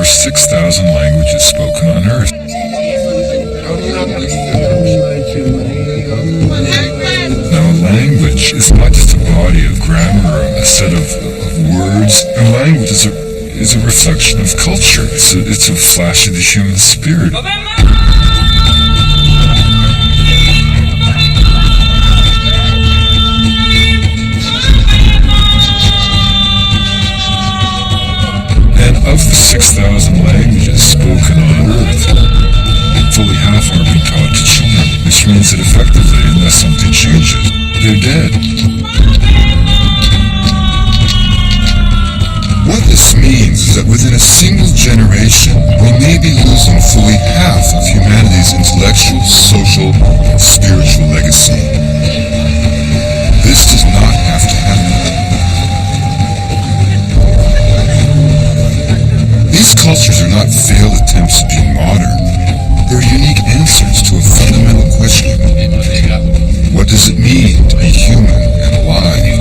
over 6,000 languages spoken on Earth. Now, a language is not just a body of grammar or a set of words. A language is a reflection of culture. It's a flash of the human spirit. And of the 6,000 languages spoken on Earth, fully half are being taught to children, which means that effectively, unless something changes, they're dead. What this means is that within a single generation, we may be losing fully half of humanity's intellectual, social, and spiritual legacy. This does not have to happen. These cultures are not failed attempts at being modern. They're unique answers to a fundamental question. What does it mean to be human and alive?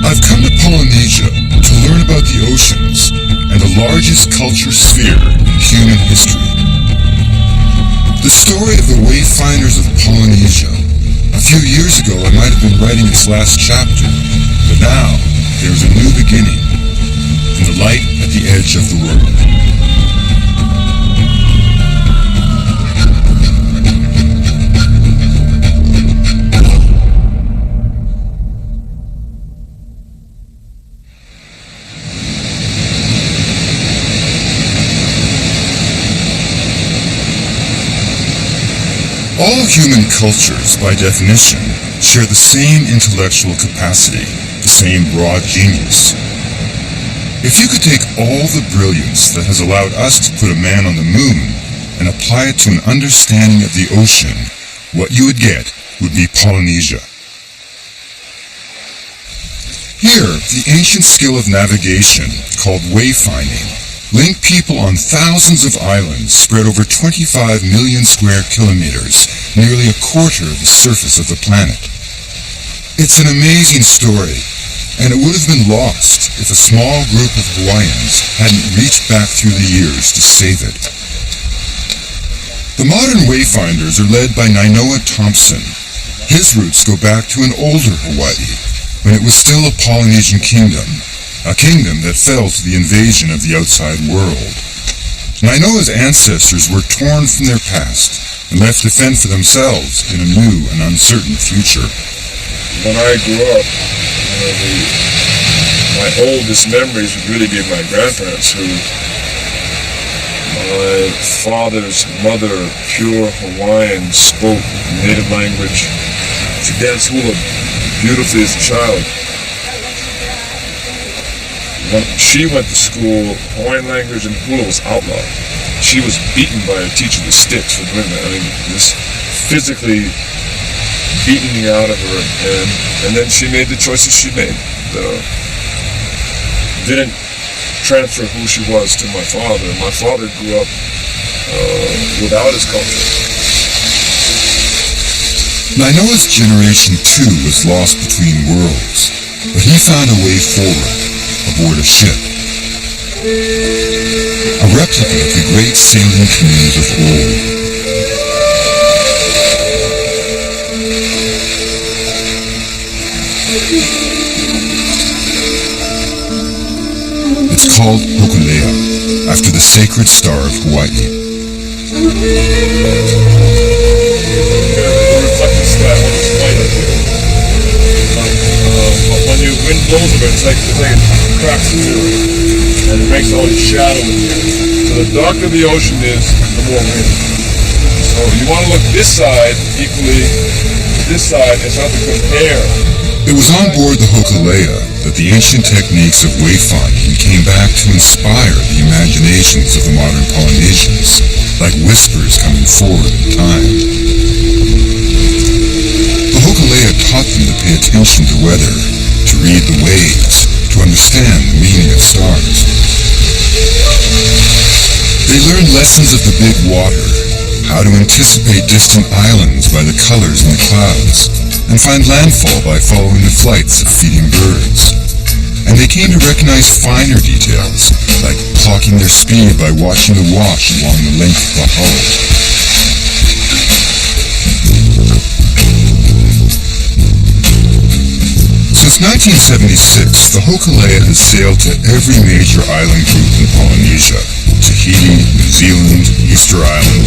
I've come to Polynesia to learn about the oceans and the largest culture sphere in human history. The story of the Wayfinders of Polynesia. A few years ago I might have been writing its last chapter, but now there is a new beginning in the light at the edge of the world. All human cultures, by definition, share the same intellectual capacity, the same broad genius. If you could take all the brilliance that has allowed us to put a man on the moon and apply it to an understanding of the ocean, what you would get would be Polynesia. Here, the ancient skill of navigation, called wayfinding, linked people on thousands of islands spread over 25 million square kilometers, nearly a quarter of the surface of the planet. It's an amazing story, and it would have been lost if a small group of Hawaiians hadn't reached back through the years to save it. The modern Wayfinders are led by Nainoa Thompson. His roots go back to an older Hawaii, when it was still a Polynesian kingdom, a kingdom that fell to the invasion of the outside world. Nainoa's ancestors were torn from their past and left to fend for themselves in a new and uncertain future. When I grew up, my oldest memories would really be of my grandparents, who my father's mother, pure Hawaiian, spoke native language. She danced hula beautifully as a child. When she went to school, Hawaiian language and hula was outlawed. She was beaten by a teacher with sticks for doing that. I mean, just physically beating me out of her, and then she made the choices she made. Didn't transfer who she was to my father. My father grew up without his culture. Nainoa's generation too was lost between worlds, but he found a way forward aboard a ship, a replica of the great sailing canoes of old. It's called Hokulea, after the sacred star of Hawaii. But when the wind blows over it, it's like it cracks through, and it makes all these shadows in here. So the darker the ocean is, the more wind. So you want to look this side equally to this side and start to compare. It was on board the Hokulea that the ancient techniques of wayfinding came back to inspire the imaginations of the modern Polynesians, like whispers coming forward in time. The Hokulea taught them to pay attention to weather, to read the waves, to understand the meaning of stars. They learned lessons of the big water, how to anticipate distant islands by the colors in the clouds, and find landfall by following the flights of feeding birds. And they came to recognize finer details, like clocking their speed by watching the wash along the length of the hull. Since 1976, the Hokulea has sailed to every major island group in Polynesia: Tahiti, New Zealand, Easter Island.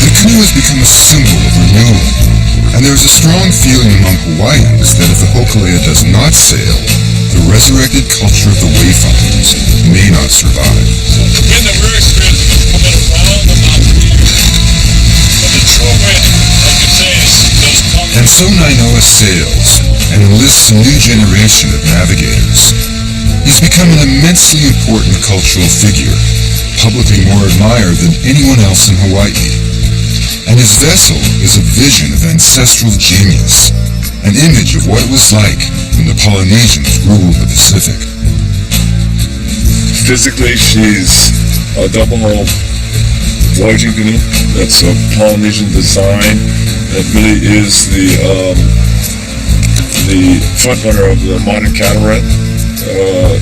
The canoe has become a symbol of renewal, and there is a strong feeling among Hawaiians that if the Hokulea does not sail, the resurrected culture of the Wayfinders may not survive. Again, the rear experience is coming around the mountain here. But the true wind, like you say, is those coming. And so Nainoa sails and enlists a new generation of navigators. He's become an immensely important cultural figure, publicly more admired than anyone else in Hawaii. And his vessel is a vision of ancestral genius, an image of what it was like when the Polynesians ruled the Pacific. Physically, she's a double-hull voyaging canoe. That's a Polynesian design. That really is the front runner of the modern catamaran.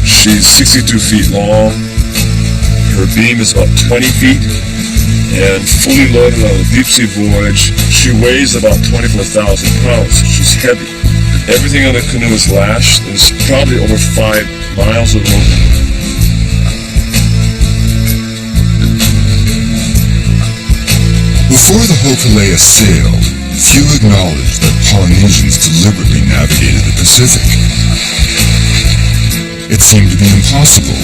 She's 62 feet long. Her beam is about 20 feet. And fully loaded on a deep-sea voyage, she weighs about 24,000 pounds. She's heavy. Everything on the canoe is lashed. There's probably over 5 miles of rope. Before the Hokulea sailed, few acknowledged that Polynesians deliberately navigated the Pacific. It seemed to be impossible.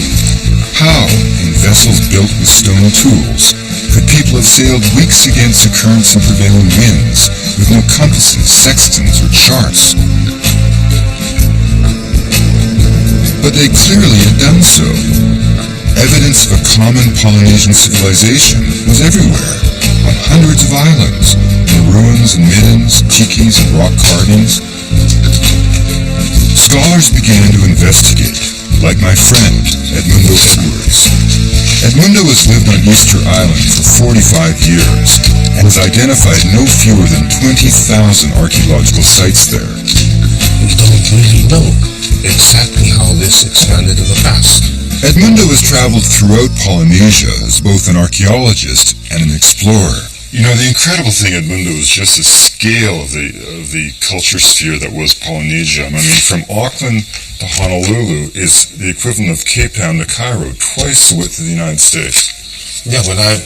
How, in vessels built with stone tools, could people have sailed weeks against the currents and prevailing winds, with no compasses, sextants, or charts? But they clearly had done so. Evidence of a common Polynesian civilization was everywhere, on hundreds of islands, in ruins and middens, tikis and rock carvings. Scholars began to investigate, like my friend, Edmundo Tours. Edmundo has lived on Easter Island for 45 years and has identified no fewer than 20,000 archaeological sites there. We don't really know exactly how this expanded in the past. Edmundo has traveled throughout Polynesia as both an archaeologist and an explorer. You know, the incredible thing, Edmundo, is just the scale of the culture sphere that was Polynesia. I mean, from Auckland to Honolulu is the equivalent of Cape Town to Cairo, twice the width of the United States. Yeah, when I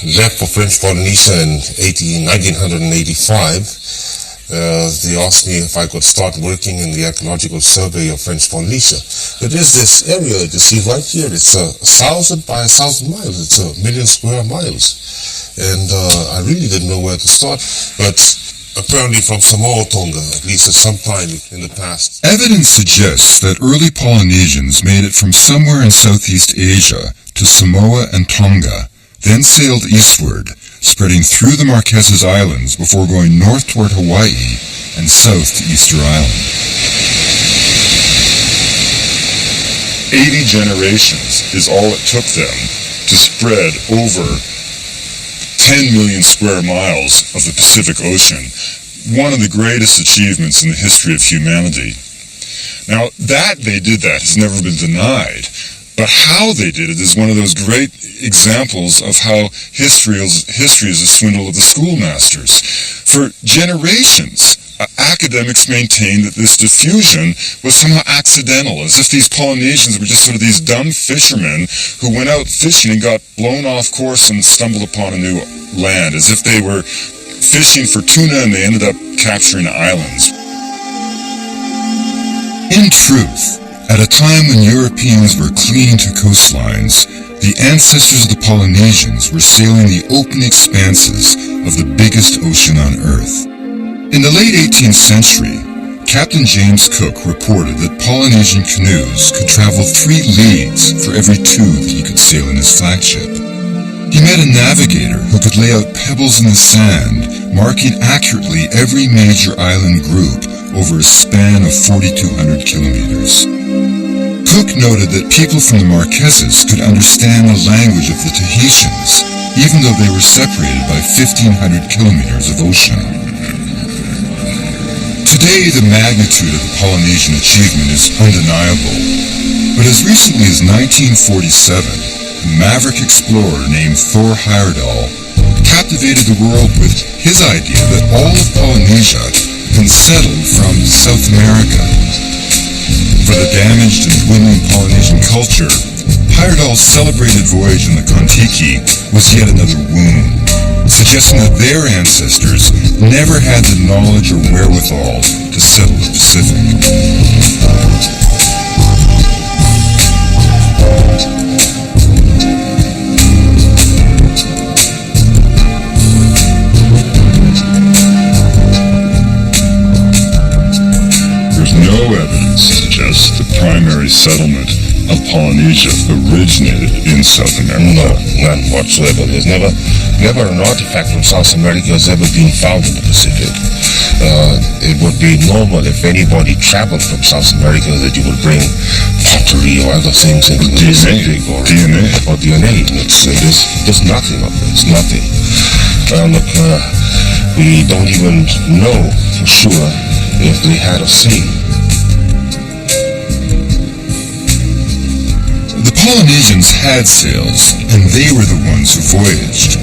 left for French Polynesia in 1985, they asked me if I could start working in the archaeological survey of French Polynesia. It is this area you see right here. It's 1,000 by 1,000 miles. It's 1 million square miles. And I really didn't know where to start. But apparently from Samoa Tonga, at least at some time in the past. Evidence suggests that early Polynesians made it from somewhere in Southeast Asia to Samoa and Tonga, then sailed eastward, spreading through the Marquesas Islands before going north toward Hawaii and south to Easter Island. 80 generations is all it took them to spread over 10 million square miles of the Pacific Ocean. One of the greatest achievements in the history of humanity. Now, that they did that has never been denied. But how they did it is one of those great examples of how history is a swindle of the schoolmasters. For generations, academics maintained that this diffusion was somehow accidental, as if these Polynesians were just sort of these dumb fishermen who went out fishing and got blown off course and stumbled upon a new land, as if they were fishing for tuna and they ended up capturing islands. In truth, at a time when Europeans were clinging to coastlines, the ancestors of the Polynesians were sailing the open expanses of the biggest ocean on Earth. In the late 18th century, Captain James Cook reported that Polynesian canoes could travel 3 leagues for every 2 that he could sail in his flagship. He met a navigator who could lay out pebbles in the sand, marking accurately every major island group over a span of 4,200 kilometers. Cook noted that people from the Marquesas could understand the language of the Tahitians, even though they were separated by 1,500 kilometers of ocean. Today, the magnitude of the Polynesian achievement is undeniable, but as recently as 1947, a maverick explorer named Thor Heyerdahl captivated the world with his idea that all of Polynesia had been settled from South America. For the damaged and dwindling Polynesian culture, Heyerdahl's celebrated voyage in the Kon-Tiki was yet another wound, suggesting that their ancestors never had the knowledge or wherewithal to settle the Pacific. There's no evidence to suggest the primary settlement of Polynesia originated in South America. No, none whatsoever. There's never an artifact from South America has ever been found in the Pacific. It would be normal if anybody traveled from South America that you would bring pottery or other things into the Pacific or DNA. There's nothing of it. It's nothing. Look, we don't even know for sure if they had a sea. The Polynesians had sails, and they were the ones who voyaged,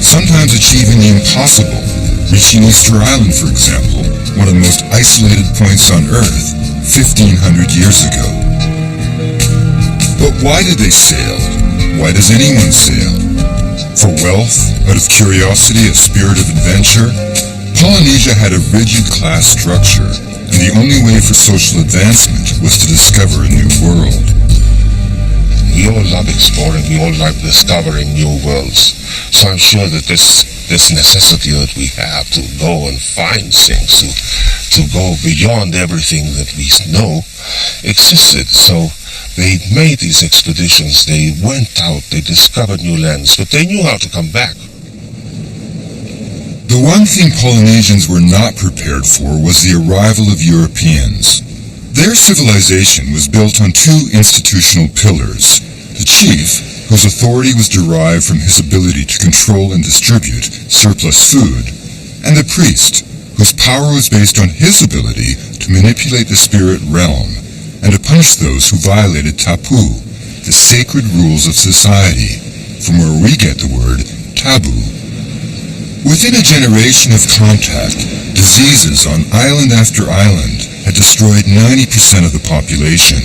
sometimes achieving the impossible, reaching Easter Island, for example, one of the most isolated points on Earth, 1,500 years ago. But why did they sail? Why does anyone sail? For wealth, out of curiosity, a spirit of adventure? Polynesia had a rigid class structure, and the only way for social advancement was to discover a new world. We all love exploring, we all love discovering new worlds. So I'm sure that this necessity that we have to go and find things, to go beyond everything that we know, existed. So they made these expeditions, they went out, they discovered new lands, but they knew how to come back. The one thing Polynesians were not prepared for was the arrival of Europeans. Their civilization was built on two institutional pillars: the chief, whose authority was derived from his ability to control and distribute surplus food, and the priest, whose power was based on his ability to manipulate the spirit realm and to punish those who violated tapu, the sacred rules of society, from where we get the word taboo. Within a generation of contact, diseases on island after island had destroyed 90% of the population.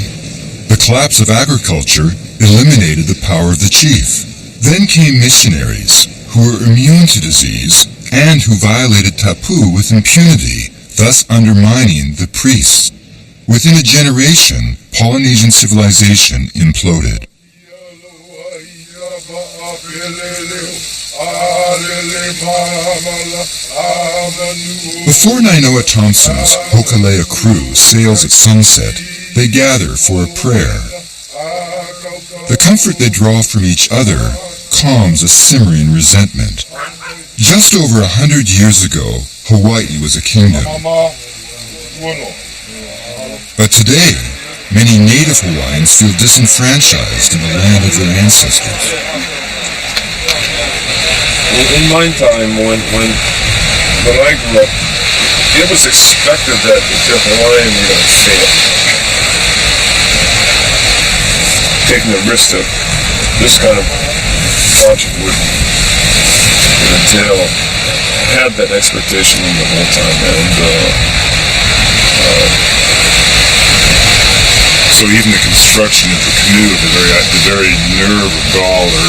The collapse of agriculture eliminated the power of the chief. Then came missionaries, who were immune to disease and who violated tapu with impunity, thus undermining the priests. Within a generation, Polynesian civilization imploded. Before Nainoa Thompson's Hokulea crew sails at sunset, they gather for a prayer. The comfort they draw from each other calms a simmering resentment. Just over 100 years ago, Hawaii was a kingdom. But today, many native Hawaiians feel disenfranchised in the land of their ancestors. In my time, when I grew up, it was expected that the Hawaiian were going to fail. Taking the risk that this kind of project would entail, had that expectation the whole time, and so even the construction of the canoe, the very nerve of gall or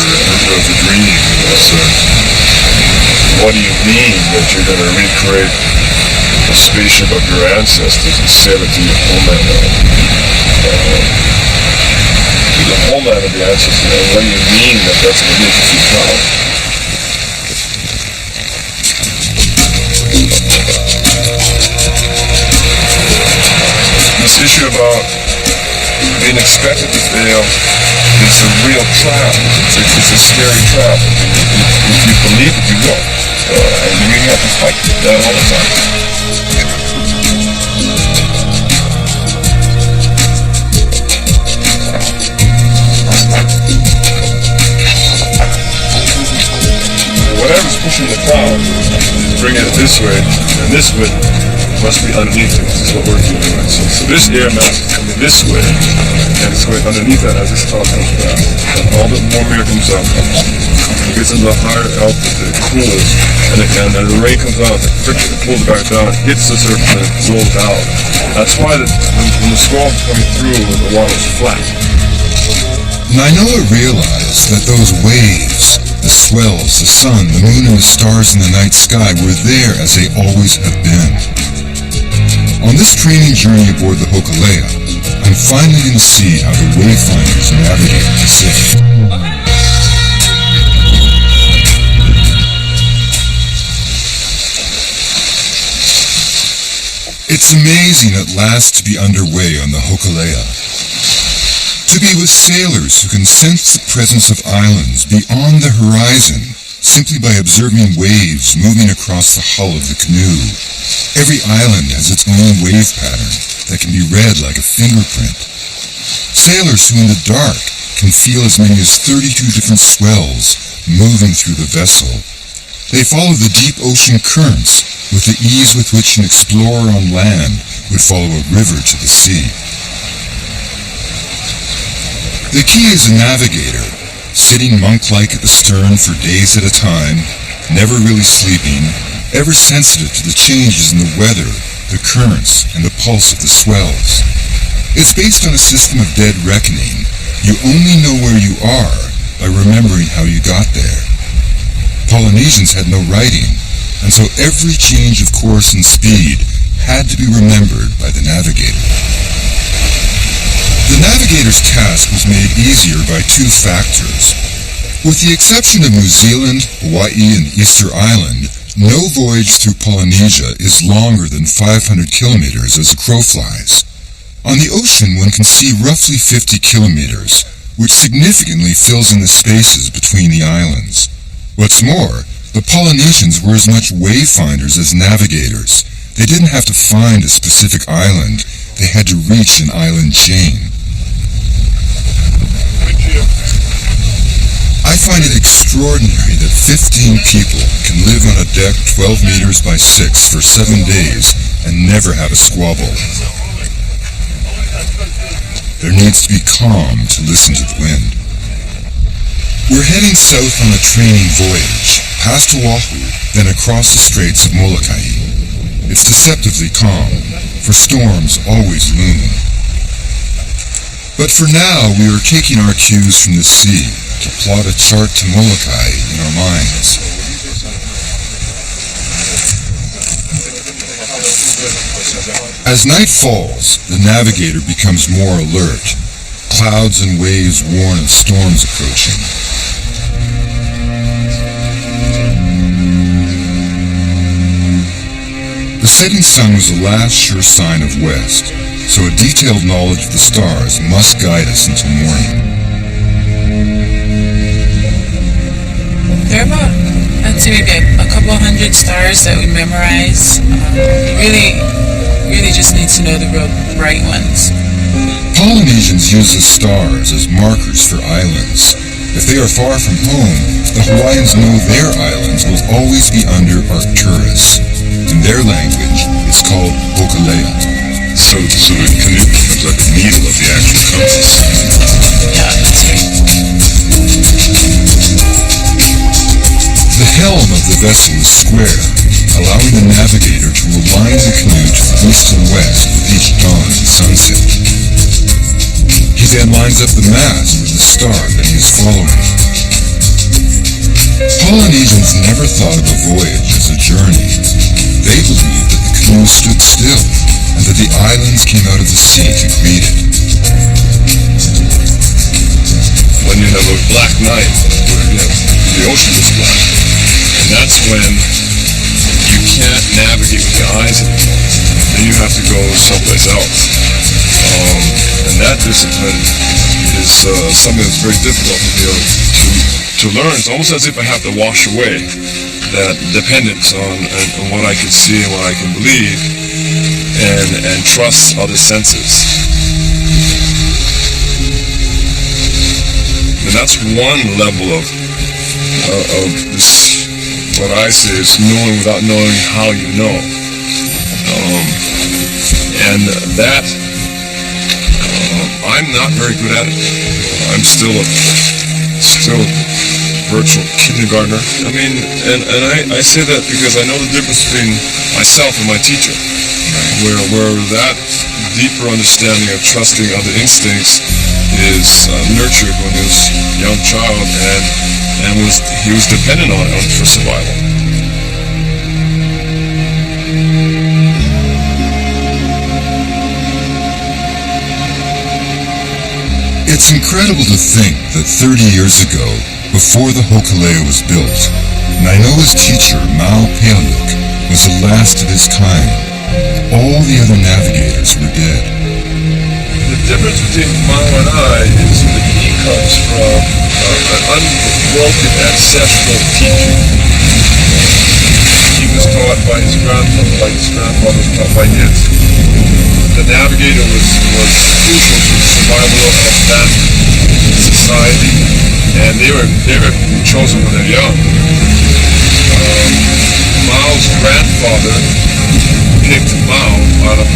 of the dream was, what do you mean that you're going to recreate a spaceship of your ancestors and sail it to your homeland? The homeland of the ancestors, and what do you mean that that's going to make you feel proud? This issue about being expected to fail is a real trap. It's a scary trap. If you believe it, you will. And we have to fight that all the time. pushing the cloud is bringing it this way, and this width must be underneath it. This is what we're doing, right? So this air mass is coming this way, and it's going underneath that as this cloud comes back. And all the warm air comes up. It gets into a higher altitude, it cools, and then the rain comes out, the friction pulls it back down, it hits the surface, and it rolls out. That's why when the storm is coming through, the water's flat. Nainoa realized that those waves, the swells, the sun, the moon, and the stars in the night sky were there as they always have been. On this training journey aboard the Hokulea, I'm finally going to see how the Wayfinders navigate the Pacific. It's amazing at last to be underway on the Hokulea. To be with sailors who can sense the presence of islands beyond the horizon simply by observing waves moving across the hull of the canoe. Every island has its own wave pattern that can be read like a fingerprint. Sailors who in the dark can feel as many as 32 different swells moving through the vessel. They follow the deep ocean currents with the ease with which an explorer on land would follow a river to the sea. The key is a navigator, sitting monk-like at the stern for days at a time, never really sleeping, ever sensitive to the changes in the weather, the currents, and the pulse of the swells. It's based on a system of dead reckoning. You only know where you are by remembering how you got there. Polynesians had no writing, and so every change of course and speed had to be remembered by the navigator. The navigator's task was made easier by two factors. With the exception of New Zealand, Hawaii, and Easter Island, no voyage through Polynesia is longer than 500 kilometers as a crow flies. On the ocean, one can see roughly 50 kilometers, which significantly fills in the spaces between the islands. What's more, the Polynesians were as much wayfinders as navigators. They didn't have to find a specific island. They had to reach an island chain. I find it extraordinary that 15 people can live on a deck 12 meters by 6 for 7 days and never have a squabble. There needs to be calm to listen to the wind. We're heading south on a training voyage, past Oahu, then across the straits of Molokai. It's deceptively calm, for storms always loom. But for now, we are taking our cues from the sea to plot a chart to Molokai in our minds. As night falls, the navigator becomes more alert. Clouds and waves warn of storms approaching. The setting sun was the last sure sign of west, so a detailed knowledge of the stars must guide us until morning. There are about, I'd say maybe a couple hundred stars that we memorize. Really just need to know the real bright ones. Polynesians use the stars as markers for islands. If they are far from home, the Hawaiians know their islands will always be under Arcturus. In their language, it's called Hokulea. So the canoe becomes like the needle of the actual compass. Yeah, that's right. The helm of the vessel is square, allowing the navigator to align the canoe to the east and west with each dawn and sunset. He then lines up the mast with the star that he is following. Polynesians never thought of a voyage as a journey. They believed that the canoe stood still and that the islands came out of the sea to greet it. When you have a black night, where the ocean is black, and that's when you can't navigate with your eyes anymore. Then you have to go someplace else. And that discipline is something that's very difficult to be able to learn. It's almost as if I have to wash away that dependence on what I can see and what I can believe, and trust other senses. And that's one level of this what I say is knowing without knowing how you know. And that, I'm not very good at it. I'm still a virtual kindergartner. I mean, and I say that because I know the difference between myself and my teacher, where that deeper understanding of trusting other instincts is nurtured when he was a young child, and he was dependent on it for survival. It's incredible to think that 30 years ago, before the Hokulea was built, Nainoa's teacher, Mao Paleuk, was the last of his kind. All the other navigators were dead. The difference between Mao and I is that he comes from an unbroken ancestral teaching. He was taught by his grandfather, like his grandfather was taught by his. The navigator was crucial to the survival of that society, and they were chosen when they're young. Mao's grandfather picked Mao out of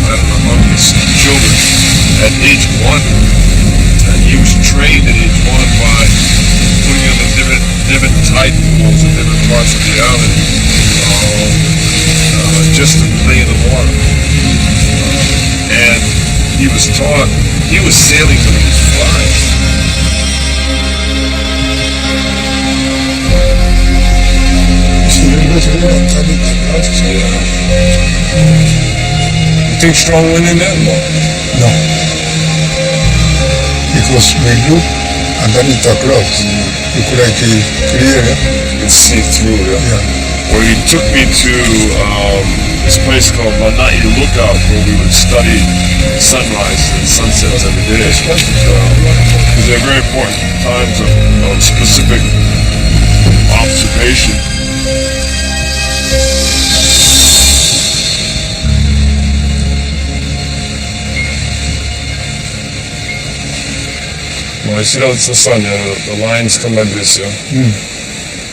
I don't know how many children at age 1, and he was trained at age 1 by putting him in different tide pools in different parts of the island, just to play in the water. And he was taught, he was sailing when he was 5. You think strong wind in that? No. Because we look underneath the clouds, look like clear. You can see through, Yeah. Well, he took me to this place called Lanai Lookout, where we would study sunrise and sunsets every day. Because they're very important times of specific observation. Well, you see that's the sun, the lines come like this, yeah?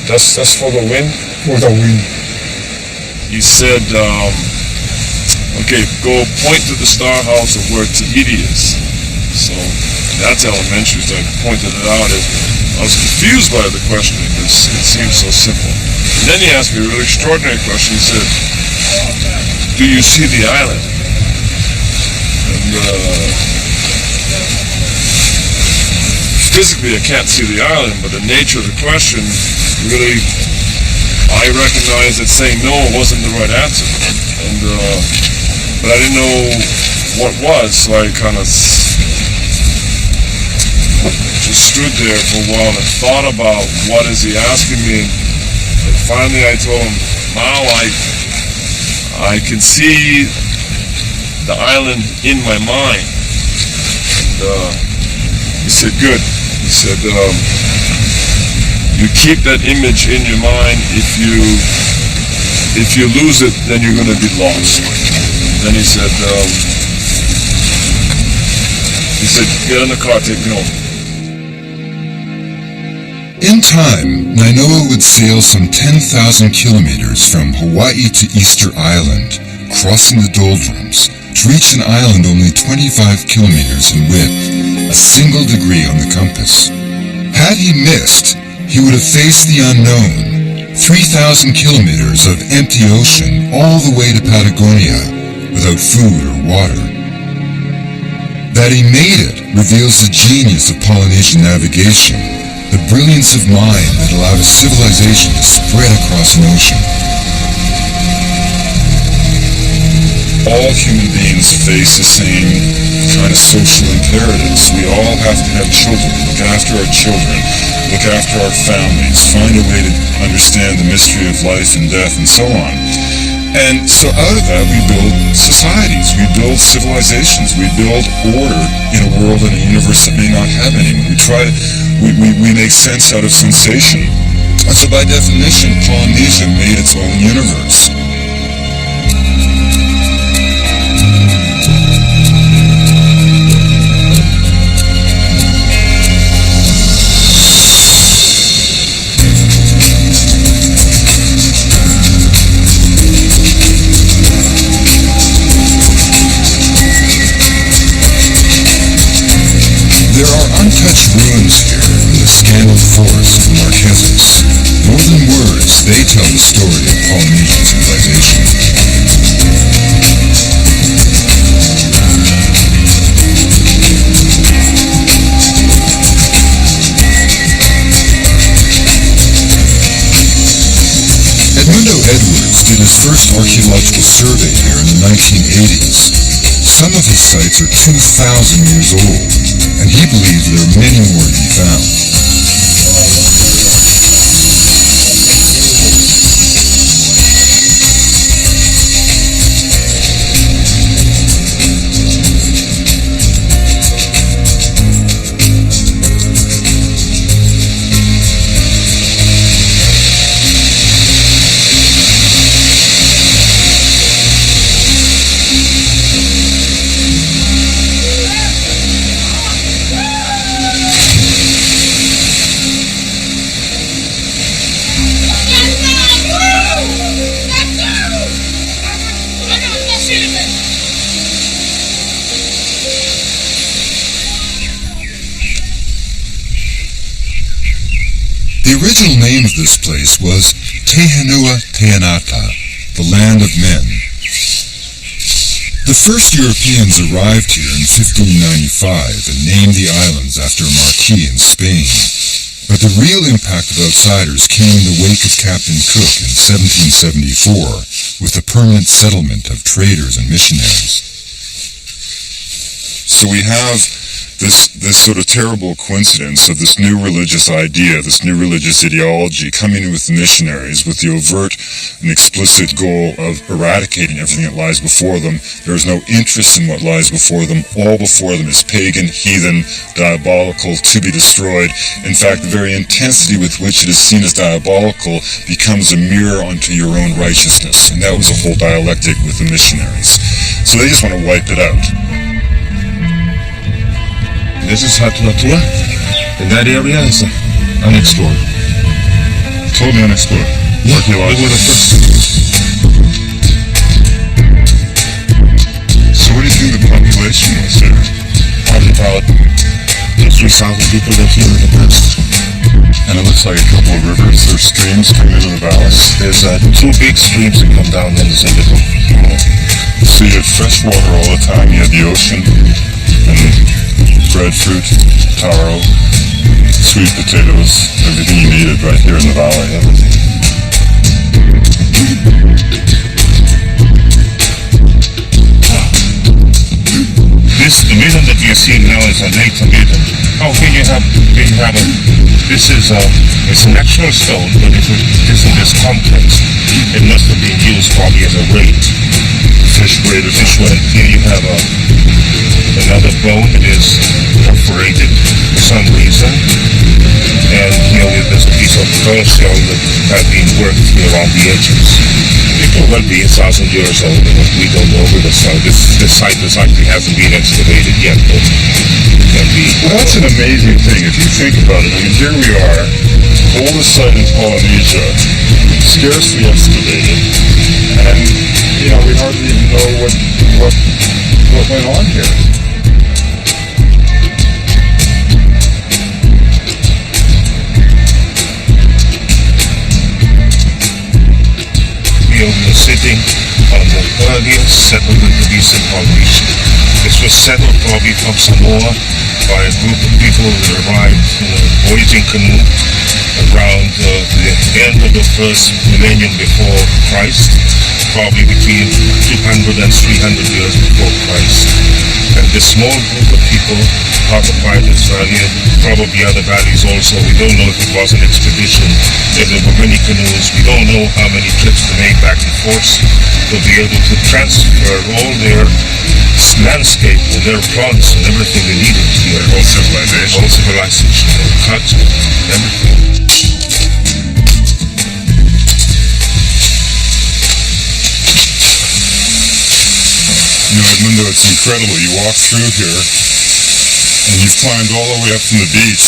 That's for the wind? For the wind. He said, okay, go point to the star house of where Tahiti is. So that's elementary, so I pointed it out. I was confused by the question because it seemed so simple. And then he asked me a really extraordinary question. He said, do you see the island? And physically I can't see the island, but the nature of the question really, I recognized that saying no wasn't the right answer, and but I didn't know what was, so I kind of just stood there for a while and thought about what is he asking me, and finally I told him, Mao, I can see the island in my mind, and he said, good. He said, you keep that image in your mind. If you lose it, then you're going to be lost. Then he said, get in the car, take me home. In time, Nainoa would sail some 10,000 kilometers from Hawaii to Easter Island, crossing the doldrums, to reach an island only 25 kilometers in width, a single degree on the compass. Had he missed, he would have faced the unknown, 3,000 kilometers of empty ocean all the way to Patagonia, without food or water. That he made it reveals the genius of Polynesian navigation, the brilliance of mind that allowed a civilization to spread across an ocean. All human beings face the same kind of social imperatives. We all have to have children, look after our children, look after our families, find a way to understand the mystery of life and death and so on. And so out of that we build societies, we build civilizations, we build order in a world and a universe that may not have any. We make sense out of sensation. And so by definition, Polynesia made its own universe. Wayfinders, they tell the story of Polynesian civilization. Edmundo Edwards did his first archaeological survey here in the 1980s. Some of his sites are 2,000 years old, and he believes there are many more to be found. The original name of this place was Tehenua Teanata, the land of men. The first Europeans arrived here in 1595 and named the islands after a marquis in Spain. But the real impact of outsiders came in the wake of Captain Cook in 1774 with the permanent settlement of traders and missionaries. So we have this sort of terrible coincidence of this new religious idea, this new religious ideology coming in with the missionaries with the overt and explicit goal of eradicating everything that lies before them. There is no interest in what lies before them. All before them is pagan, heathen, diabolical, to be destroyed. In fact, the very intensity with which it is seen as diabolical becomes a mirror unto your own righteousness. And that was the whole dialectic with the missionaries. So they just want to wipe it out. This is Hatulatua, and that area is unexplored. Totally unexplored. Yeah, we were the first. So what do you think the population was there? Probably about 3,000 people lived here in the past. And it looks like a couple of rivers or streams coming into the valleys. There's two big streams that come down in the Zindico. So you had fresh water all the time. You had the ocean and breadfruit, taro, sweet potatoes, everything you needed right here in the valley. Everything. The mutant that you see now is a native mutant. Oh, here you have a, this is it's an actual stone, but it is in this context. It must have been used probably as a weight. Fish weight. Here you have another bone that is perforated for some reason. And here there's a piece of pearl shell that had been worked here around the edges. It could well be 1,000 years old, and we don't know where the site. This site actually hasn't been excavated yet, but it can be. Well, that's an amazing thing if you think about it. I mean, here we are, oldest site in Polynesia, scarcely excavated, and we hardly even know what went on here. We were sitting on the earliest settlement of Eastern Polynesia. This was settled probably from Samoa by a group of people that arrived in a voyaging canoe around the end of the first millennium before Christ, probably between 200 and 300 years before Christ. And this small group of people occupied this valley, and probably other valleys also. We don't know if it was an expedition. There were many canoes. We don't know how many trips they made back and forth to be able to transfer all their landscape and their plants and everything they needed here. All civilization. All civilization. Cut, everything. Edmundo, it's incredible. You walk through here, and you've climbed all the way up from the beach,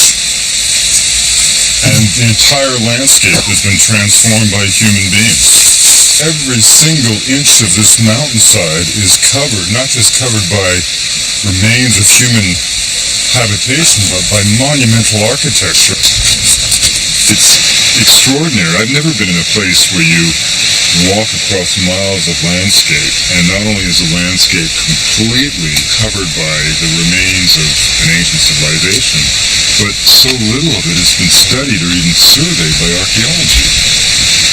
and the entire landscape has been transformed by human beings. Every single inch of this mountainside is covered, not just covered by remains of human habitation, but by monumental architecture. It's extraordinary. I've never been in a place where you walk across miles of landscape, and not only is the landscape completely covered by the remains of an ancient civilization, but so little of it has been studied or even surveyed by archaeology.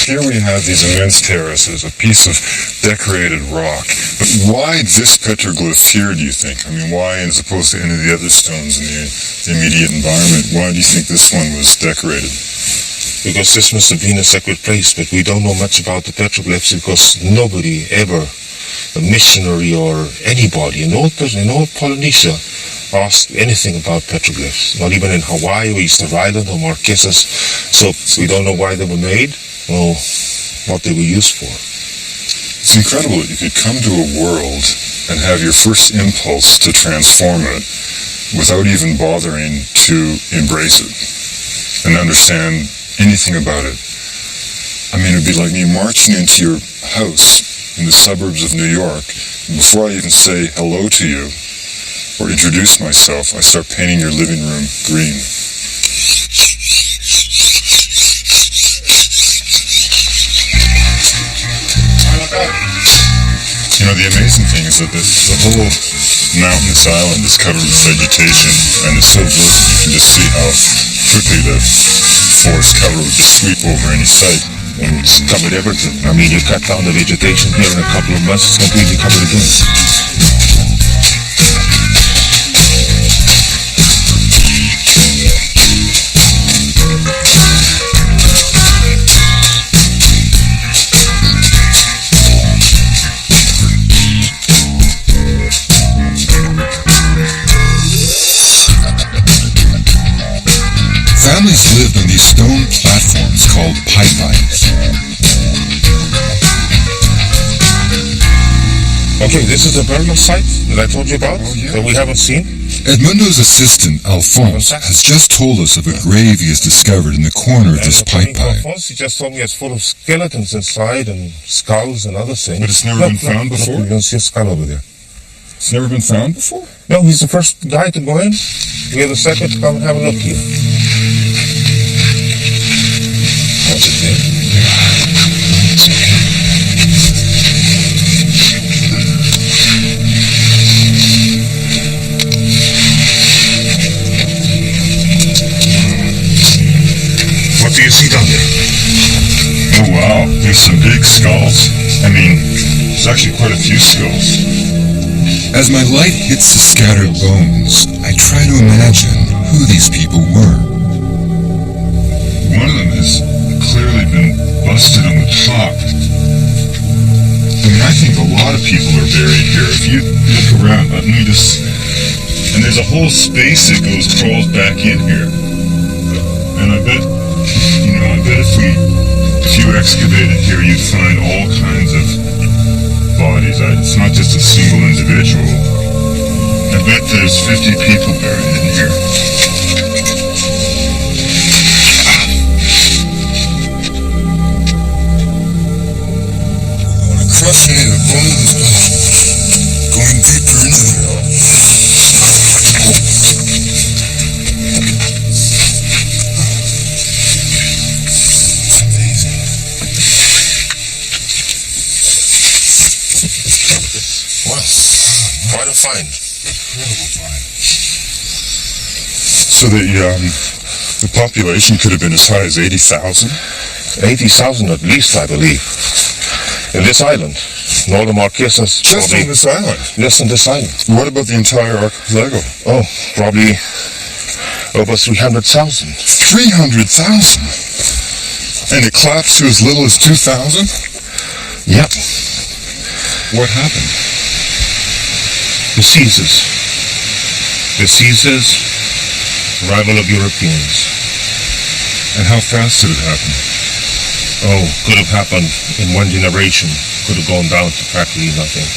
Here we have these immense terraces, a piece of decorated rock. But why this petroglyph here, do you think? I mean, why, as opposed to any of the other stones in the immediate environment, why do you think this one was decorated? Because this must have been a sacred place, but we don't know much about the petroglyphs because nobody ever, a missionary or anybody in all Polynesia, asked anything about petroglyphs. Not even in Hawaii or Easter Island or Marquesas. So we don't know why they were made or what they were used for. It's incredible that you could come to a world and have your first impulse to transform it without even bothering to embrace it and understand anything about it. I mean, it would be like me marching into your house in the suburbs of New York, and before I even say hello to you or introduce myself, I start painting your living room green. You know, the amazing thing is that the whole mountainous island is covered with vegetation, and it's so versatile you can just see how quickly the forest cover would just sweep over any site. And it's covered everything. I mean, you cut down the vegetation here in a couple of months, it's completely covered again. Families lived on these stone platforms called paipai. Okay, this is the burial site that I told you about, that we haven't seen. Edmundo's assistant, Alphonse, has just told us of a grave he has discovered in the corner of this paipai. Alphonse, he just told me it's full of skeletons inside and skulls and other things. But it's never been found before? You don't see a skull over there. It's never been found before? No, he's the first guy to go in. We are the second to come and have a look here. What's it there? It's okay. What do you see down there? Oh wow, there's some big skulls. I mean, there's actually quite a few skulls. As my light hits the scattered bones, I try to imagine who these people were. One of them has clearly been busted on the top. I mean, I think a lot of people are buried here. If you look around, let me just... And there's a whole space that crawls back in here. And I bet if you excavated here, you'd find all kinds of bodies. It's not just a single individual. I bet there's 50 people buried in here. Crushing in the bones, going deeper into them. Quite a find. Incredible find. So the population could have been as high as 80,000? 80,000 at least, I believe. In this island. Northern Marquesas. Just on this island? Just on this island. What about the entire archipelago? Oh, probably over 300,000. 300,000? And it collapsed to as little as 2,000? Yep. What happened? Diseases, arrival of Europeans. And how fast did it happen? Oh, could have happened in one generation, could have gone down to practically nothing.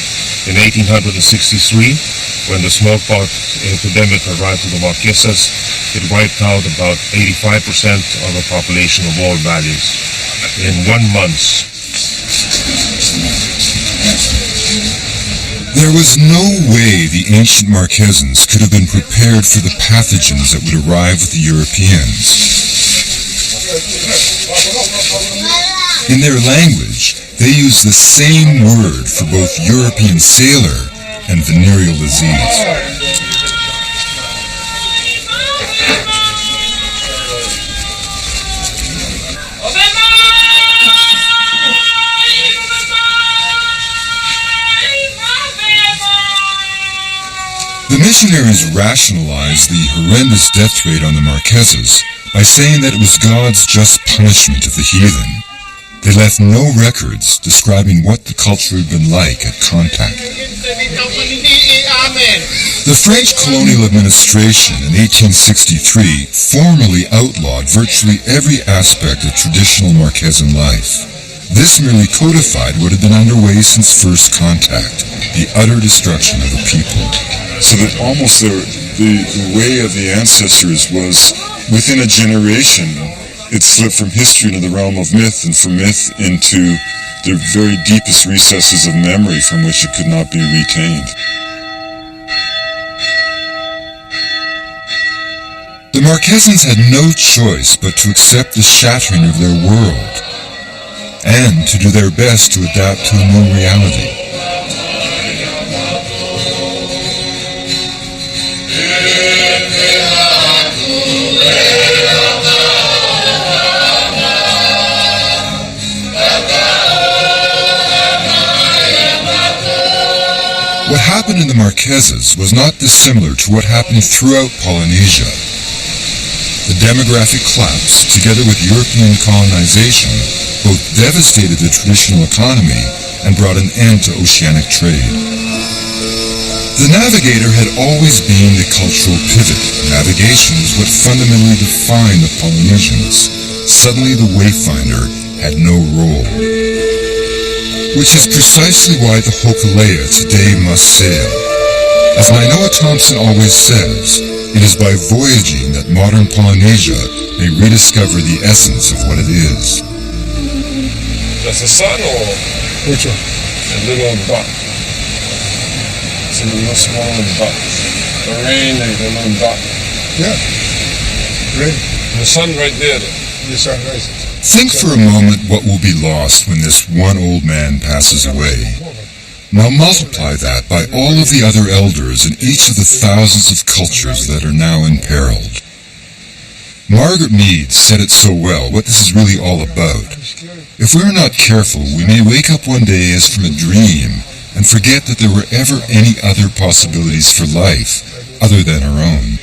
In 1863, when the smallpox epidemic arrived to the Marquesas, it wiped out about 85% of the population of all valleys in 1 month. There was no way the ancient Marquesans could have been prepared for the pathogens that would arrive with the Europeans. In their language, they use the same word for both European sailor and venereal disease. The missionaries rationalized the horrendous death rate on the Marquesas by saying that it was God's just punishment of the heathen. They left no records describing what the culture had been like at contact. The French colonial administration in 1863 formally outlawed virtually every aspect of traditional Marquesan life. This merely codified what had been underway since first contact, the utter destruction of the people. So that almost the way of the ancestors was, within a generation, it slipped from history into the realm of myth, and from myth into the very deepest recesses of memory from which it could not be retained. The Marquesans had no choice but to accept the shattering of their world, and to do their best to adapt to a new reality. What happened in the Marquesas was not dissimilar to what happened throughout Polynesia. The demographic collapse, together with European colonization, both devastated the traditional economy and brought an end to oceanic trade. The navigator had always been the cultural pivot. Navigation was what fundamentally defined the Polynesians. Suddenly the Wayfinder had no role. Which is precisely why the Hokulea today must sail. As Nainoa Thompson always says, it is by voyaging that modern Polynesia may rediscover the essence of what it is. That's the sun or Which one? a little dot? It's a little smaller dot. The rain is a little dot. Yeah. Rain. The sun right there. The sun rises. Think for a moment what will be lost when this one old man passes away. Now multiply that by all of the other elders in each of the thousands of cultures that are now imperiled. Margaret Mead said it so well, what this is really all about. If we are not careful, we may wake up one day as from a dream and forget that there were ever any other possibilities for life other than our own.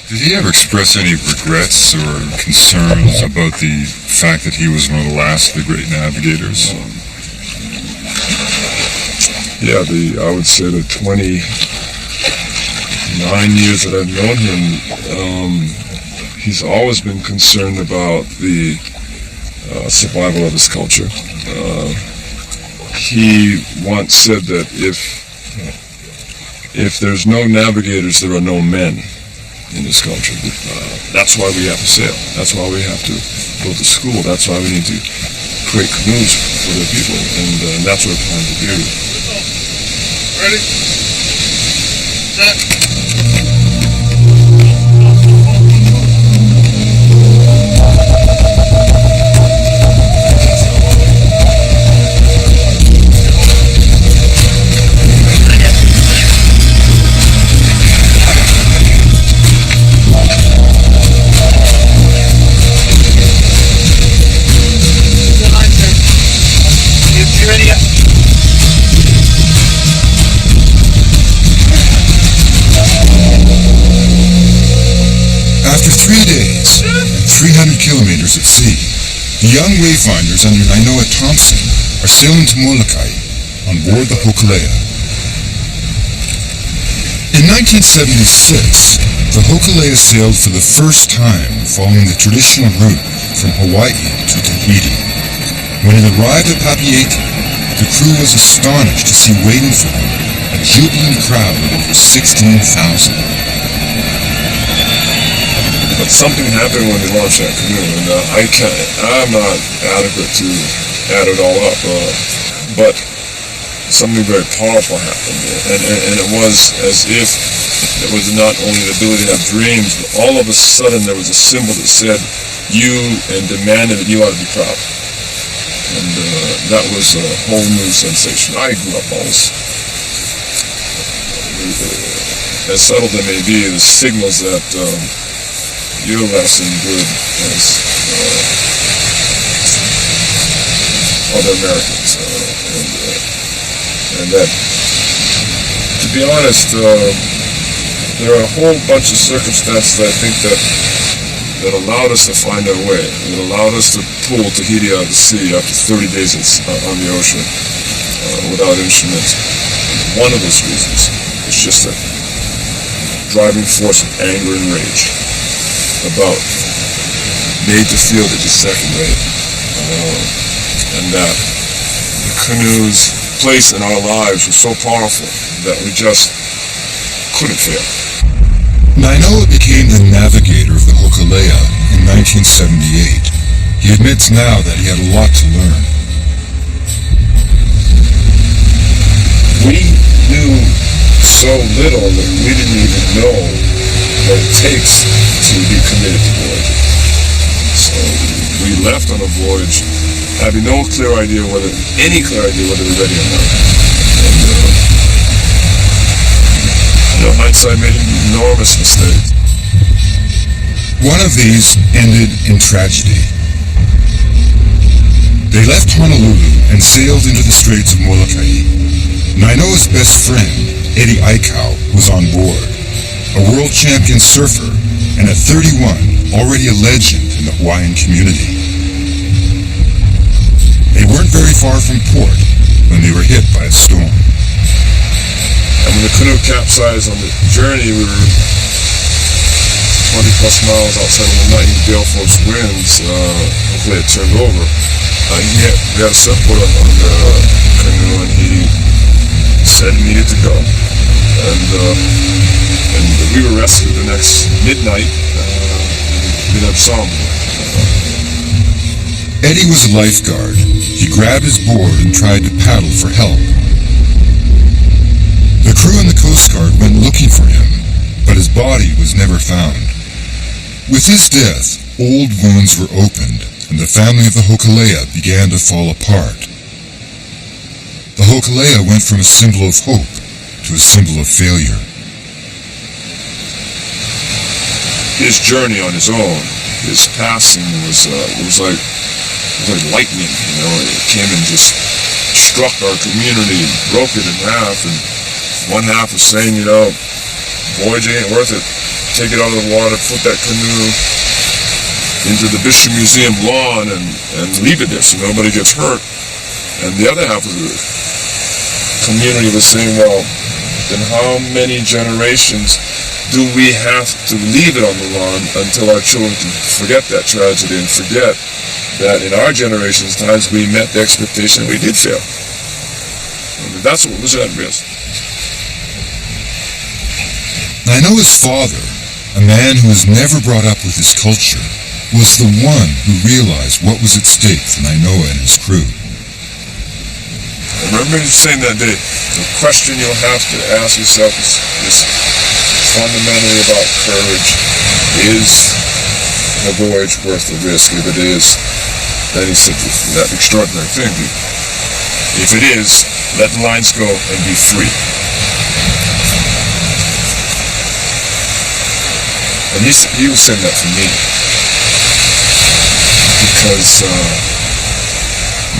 Did he ever express any regrets or concerns about the fact that he was one of the last of the great navigators? Yeah, I would say the 29 years that I've known him, he's always been concerned about the survival of his culture. He once said that if there's no navigators, there are no men in this culture. That's why we have to sail. That's why we have to go to school. That's why we need to create canoes for the people, and that's what we're trying to do. Ready? Set. After 3 days and 300 kilometers at sea, the young wayfinders under Nainoa Thompson are sailing to Molokai on board the Hokulea. In 1976, the Hokulea sailed for the first time following the traditional route from Hawaii to Tahiti. When it arrived at Papeete, the crew was astonished to see waiting for them a jubilant crowd of over 16,000. But something happened when they launched that canoe, and I'm not adequate to add it all up, but something very powerful happened, and it was as if There was not only the ability to have dreams, but all of a sudden there was a symbol that said you and demanded that you ought to be proud. And that was a whole new sensation. I grew up always. As subtle they may be, the signals that you're less in good as other Americans. And that, to be honest, there are a whole bunch of circumstances that I think that allowed us to find our way. It allowed us to pull Tahiti out of the sea after 30 days on the ocean without instruments. One of those reasons is just that driving force of anger and rage about made to feel that you're second rate, and that the canoe's place in our lives was so powerful that we just couldn't fail. Nainoa became the navigator of the Hokulea in 1978. He admits now that he had a lot to learn. We knew so little that we didn't even know what it takes to be committed to voyaging. So we left on a voyage having no clear idea whether we're ready or not. And hindsight made an enormous mistake. One of these ended in tragedy. They left Honolulu and sailed into the Straits of Molokai. Nainoa's best friend, Eddie Aikau, was on board, a world champion surfer, and at 31, already a legend in the Hawaiian community. They weren't very far from port when they were hit by a storm. And when the canoe capsized on the journey, we were 20 plus miles outside of the night in gale force winds. Hopefully it turned over. We had a surfboard on the canoe, and he said he needed to go. And we were rescued the next midnight. We never saw him. Eddie was a lifeguard. He grabbed his board and tried to paddle for help. The crew and the Coast Guard went looking for him, but his body was never found. With his death, old wounds were opened, and the family of the Hokulea began to fall apart. The Hokulea went from a symbol of hope to a symbol of failure. His journey on his own, his passing was like lightning. It came and just struck our community, broke it in half, and one half was saying, voyaging ain't worth it. Take it out of the water, put that canoe into the Bishop Museum lawn and leave it there so nobody gets hurt. And the other half of the community was saying, well, then how many generations do we have to leave it on the lawn until our children can forget that tragedy and forget that in our generation's times we met the expectation that we did fail. And that's what was at risk. Nainoa's father, a man who was never brought up with his culture, was the one who realized what was at stake for Nainoa and his crew. I remember him saying that day, the question you'll have to ask yourself is fundamentally about courage. Is the voyage worth the risk? If it is, then he said that extraordinary thing. If it is, let the lines go and be free. And he was saying that for me. Because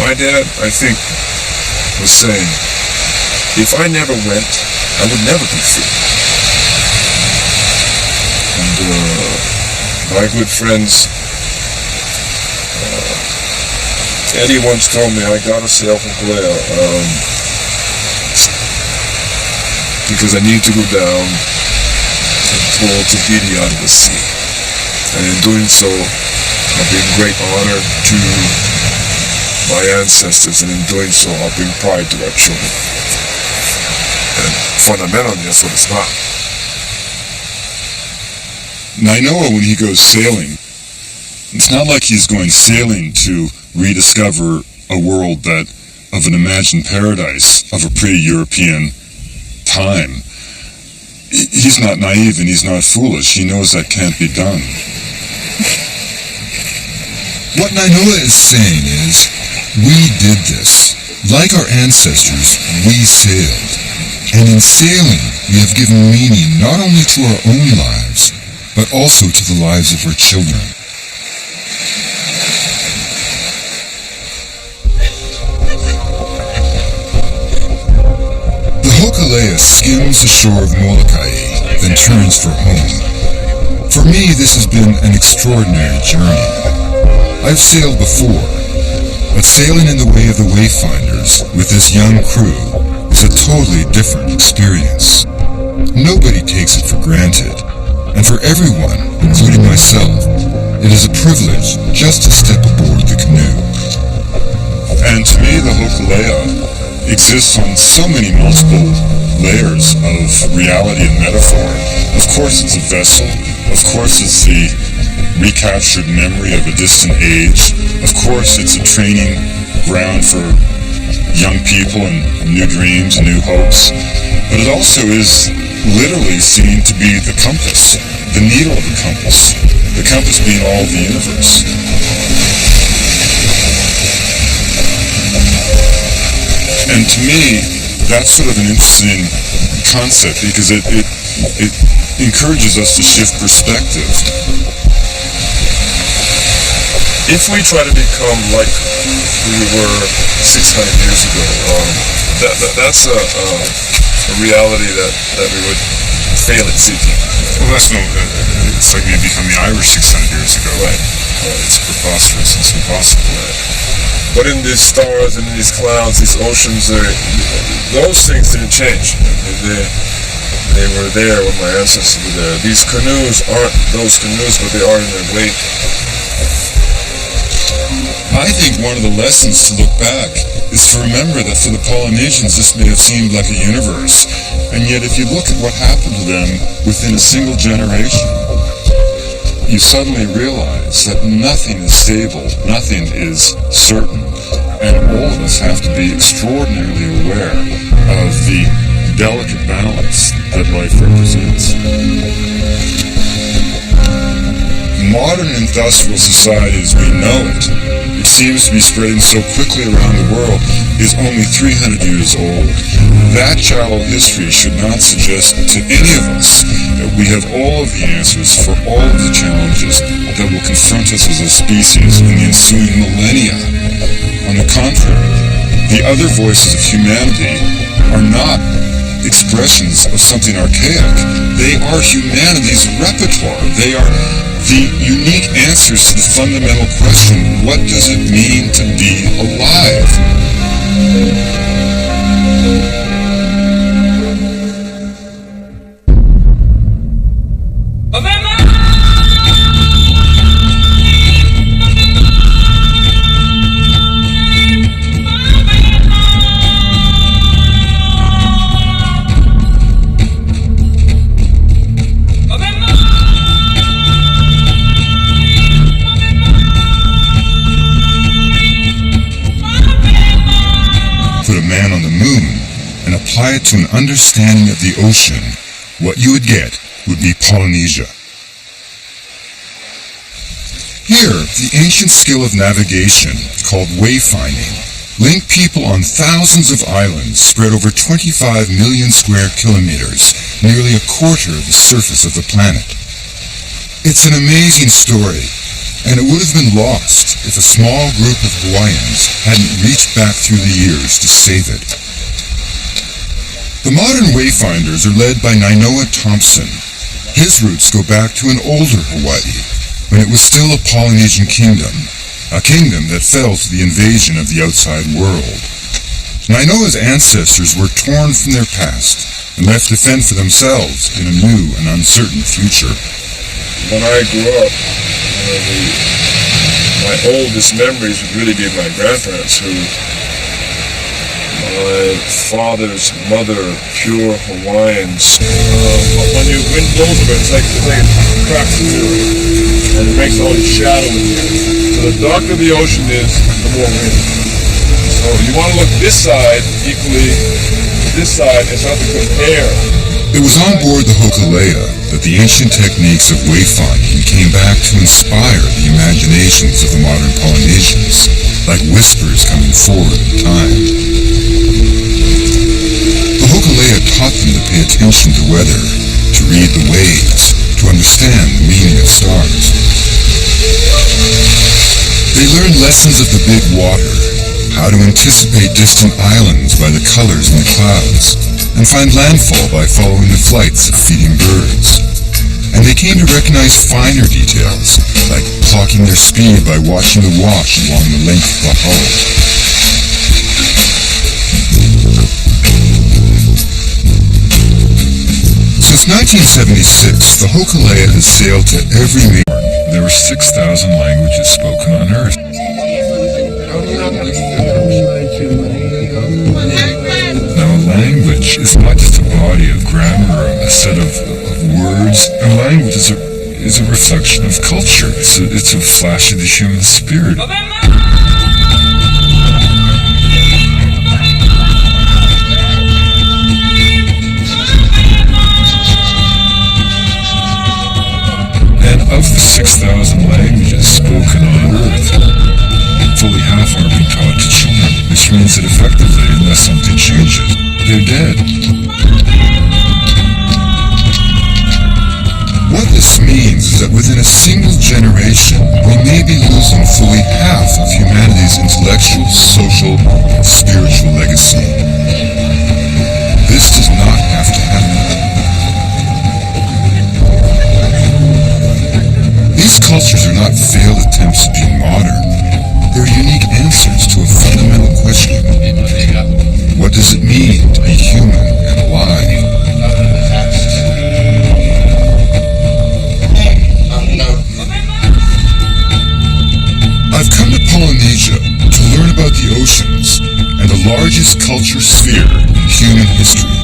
my dad, I think, was saying, if I never went, I would never be free. And my good friends, Eddie once told me I gotta sail from Hokulea because I need to go down and pull Tahiti out of the sea. And in doing so, I'll bring great honor to my ancestors, and in doing so, I'll bring pride to our children. And fundamentally, that's what it's about. Nainoa, when he goes sailing, it's not like he's going sailing to rediscover a world that of an imagined paradise of a pre-European time. He's not naive and he's not foolish. He knows that can't be done. What Nainoa is saying is, we did this. Like our ancestors, we sailed. And in sailing, we have given meaning not only to our own lives, but also to the lives of our children. The Hokulea skims the shore of Molokai, then turns for home. For me, this has been an extraordinary journey. I've sailed before, but sailing in the way of the Wayfinders with this young crew is a totally different experience. Nobody takes it for granted, and for everyone, including myself, it is a privilege just to step aboard the canoe. And to me, the Hokulea exists on so many multiple layers of reality and metaphor. Of course it's a vessel. Of course it's the recaptured memory of a distant age. Of course it's a training ground for young people and new dreams and new hopes. But it also is literally seen to be the compass, the needle of the compass being all of the universe. And to me, that's sort of an interesting concept because it encourages us to shift perspective. If we try to become like we were 600 years ago, that's a reality that we would fail at seeking. Well, it's like we become the Irish 600 years ago. Right. It's preposterous, it's impossible. But in these stars and in these clouds, these oceans, those things didn't change. They were there when my ancestors were there. These canoes aren't those canoes, but they are in their wake. I think one of the lessons to look back is to remember that for the Polynesians this may have seemed like a universe, and yet if you look at what happened to them within a single generation, you suddenly realize that nothing is stable, nothing is certain, and all of us have to be extraordinarily aware of the delicate balance that life represents. Modern industrial society as we know it, which seems to be spreading so quickly around the world, is only 300 years old. That shallow history should not suggest to any of us that we have all of the answers for all of the challenges that will confront us as a species in the ensuing millennia. On the contrary, the other voices of humanity are not expressions of something archaic. They are humanity's repertoire. They are the unique answers to the fundamental question, what does it mean to be alive? Put a man on the moon and apply it to an understanding of the ocean, what you would get would be Polynesia. Here, the ancient skill of navigation, called wayfinding, linked people on thousands of islands spread over 25 million square kilometers, nearly a quarter of the surface of the planet. It's an amazing story, and it would have been lost if a small group of Hawaiians hadn't reached back through the years to save it. The modern Wayfinders are led by Nainoa Thompson. His roots go back to an older Hawaii, when it was still a Polynesian kingdom, a kingdom that fell to the invasion of the outside world. Nainoa's ancestors were torn from their past and left to fend for themselves in a new and uncertain future. When I grew up, my oldest memories would really be my grandparents, who my father's mother, pure Hawaiians. When the wind blows over, it's like it cracks the mirror, and it makes all these shadows in here. So the darker the ocean is, the more wind. So you want to look this side equally to this side and start to compare It was on board the Hokulea that the ancient techniques of wayfinding came back to inspire the imaginations of the modern Polynesians, like whispers coming forward in time. The Hokulea taught them to pay attention to weather, to read the waves, to understand the meaning of stars. They learned lessons of the big water, how to anticipate distant islands by the colors in the clouds, and find landfall by following the flights of feeding birds. And they came to recognize finer details, like clocking their speed by watching the wash along the length of the hull. Since 1976, the Hokulea has sailed to every major. There were 6,000 languages spoken on Earth. Now, a language is not just a body of grammar or a set of words. A language is a reflection of culture. It's a flash of the human spirit. And of the 6,000 languages spoken on Earth, fully half are being taught to children, which means that effectively, unless something changes, they're dead. What this means is that within a single generation, we may be losing fully half of humanity's intellectual, social, and spiritual legacy. This does not have to happen. These cultures are not failed attempts at being modern. They're unique answers to a fundamental question. What does it mean to be human and alive? I've come to Polynesia to learn about the oceans and the largest culture sphere in human history.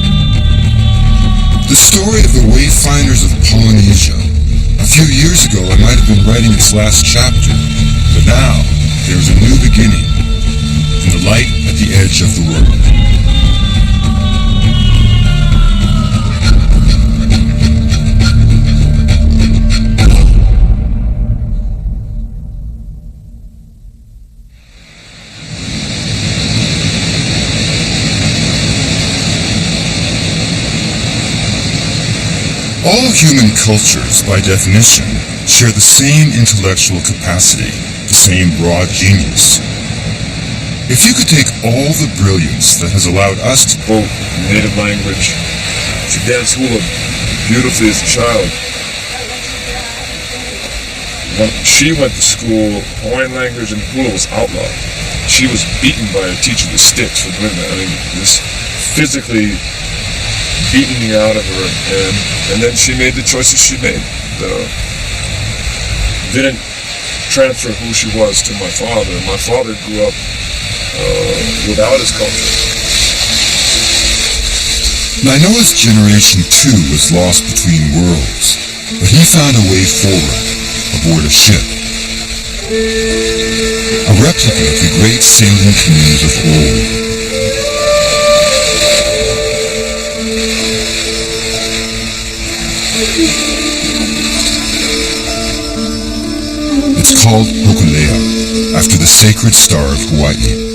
The story of the Wayfinders of Polynesia. A few years ago I might have been writing its last chapter, but now there is a new beginning, in the light at the edge of the world. All human cultures, by definition, share the same intellectual capacity, the same broad genius. If you could take all the brilliance that has allowed us to Spoke native language, to dance hula beautifully as a child. When she went to school, Hawaiian language and hula was outlawed. She was beaten by her teacher with sticks for doing that. I mean, this physically beating out of her, and then she made the choices she made. Didn't transfer who she was to my father. My father grew up without his culture. Nainoa's generation too was lost between worlds, but he found a way forward aboard a ship. A replica of the great sailing canoes of old. It's called Hokulea, after the sacred star of Hawaii.